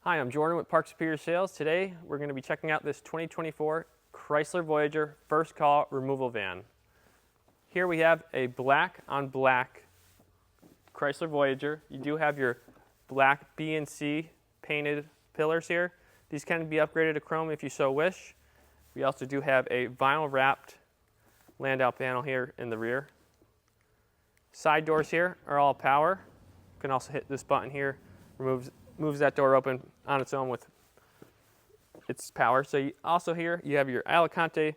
Hi, I'm Jordan with Park Superior Sales. Today we're going to be checking out this 2024 Chrysler Voyager first call removal van. Here we have a black on black Chrysler Voyager. You do have your black B and C painted pillars here. These can be upgraded to chrome if you so wish. We also do have a vinyl wrapped Landau panel here in the rear. Side doors here are all power. You can also hit this button here, moves that door open on its own with its power. So also here you have your Alicante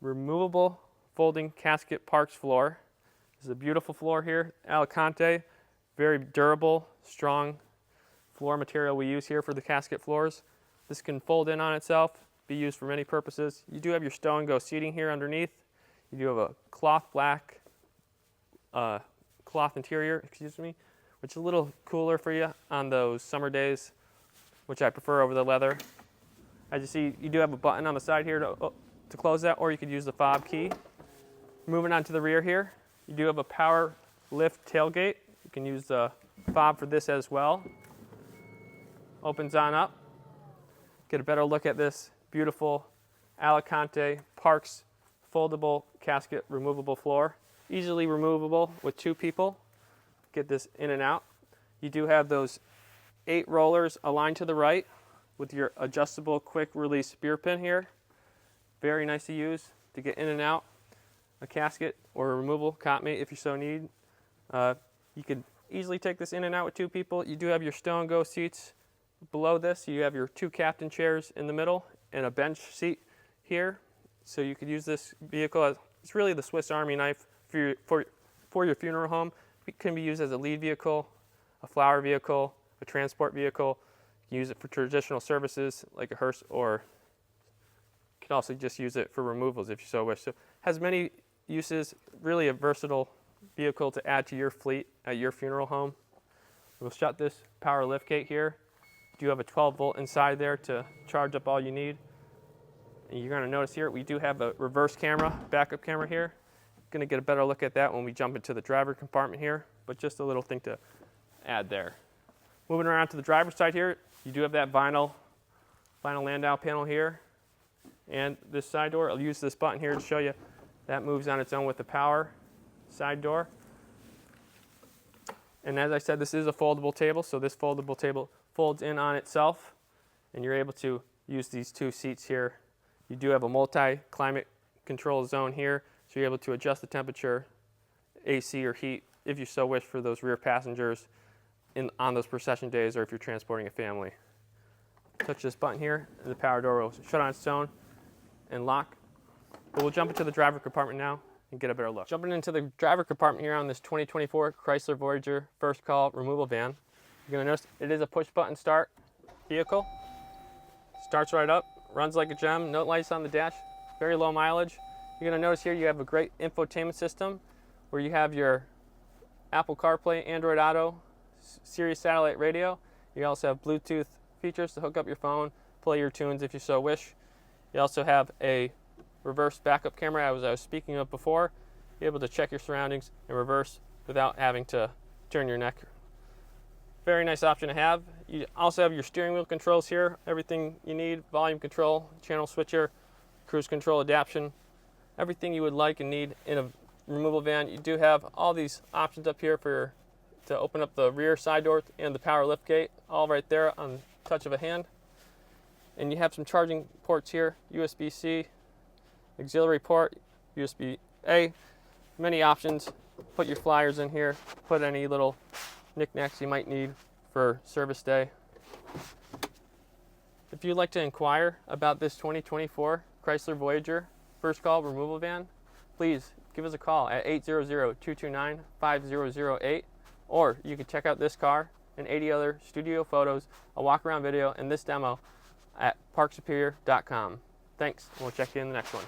removable folding casket Parks floor. This is a beautiful floor here. Alicante, very durable, strong floor material we use here for the casket floors. This can fold in on itself, be used for many purposes. You do have your stow and go seating here underneath. You do have a cloth black cloth interior, which is a little cooler for you on those summer days, which I prefer over the leather. As you see, you do have a button on the side here to close that, or you could use the fob key. Moving on to the rear here, you do have a power lift tailgate. You can use the fob for this as well. Opens on up. Get a better look at this beautiful Alicante Parks foldable casket removable floor. Easily removable with two people. Get this in and out. You do have those 8 rollers aligned to the right with your adjustable quick release beer pin here. Very nice to use to get in and out a casket or a removable cot mate if you so need. You could easily take this in and out with 2 people. You do have your stow and go seats below this. You have your 2 captain chairs in the middle and a bench seat here. So you could use this vehicle as, it's really the Swiss Army knife for your funeral home. It can be used as a lead vehicle, a flower vehicle, a transport vehicle. You can use it for traditional services like a hearse, or you can also just use it for removals if you so wish. So it has many uses, really a versatile vehicle to add to your fleet at your funeral home. We'll shut this power lift gate here. You do have a 12-volt inside there to charge up all you need. And you're going to notice here we do have a reverse camera, backup camera here. Going to get a better look at that when we jump into the driver compartment here, but just a little thing to add there. Moving around to the driver's side here, you do have that vinyl Landau panel here, and this side door. I'll use this button here to show you that moves on its own with the power side door. And as I said, this is a foldable table, so this foldable table folds in on itself, and you're able to use these 2 seats here. You do have a multi-climate control zone here, so you're able to adjust the temperature, AC or heat, if you so wish, for those rear passengers on those procession days, or if you're transporting a family. Touch this button here, and the power door will shut on its own and lock. But we'll jump into the driver compartment now and get a better look. Jumping into the driver compartment here on this 2024 Chrysler Voyager first call removal van. You're going to notice it is a push button start vehicle. Starts right up, runs like a gem, no lights on the dash, very low mileage. You're going to notice here you have a great infotainment system where you have your Apple CarPlay, Android Auto, Sirius satellite radio. You also have Bluetooth features to hook up your phone, play your tunes if you so wish. You also have a reverse backup camera, as I was speaking of before. You're able to check your surroundings and reverse without having to turn your neck. Very nice option to have. You also have your steering wheel controls here, everything you need, volume control, channel switcher, cruise control adaptation. Everything you would like and need in a removal van. You do have all these options up here to open up the rear side door and the power lift gate, all right there on the touch of a hand. And you have some charging ports here, USB-C, auxiliary port, USB-A, many options. Put your flyers in here, put any little knickknacks you might need for service day. If you'd like to inquire about this 2024 Chrysler Voyager first call removal van, please give us a call at 800-229-5008, or you can check out this car and 80 other studio photos, a walk around video, and this demo at parksuperior.com. Thanks, and we'll check you in the next one.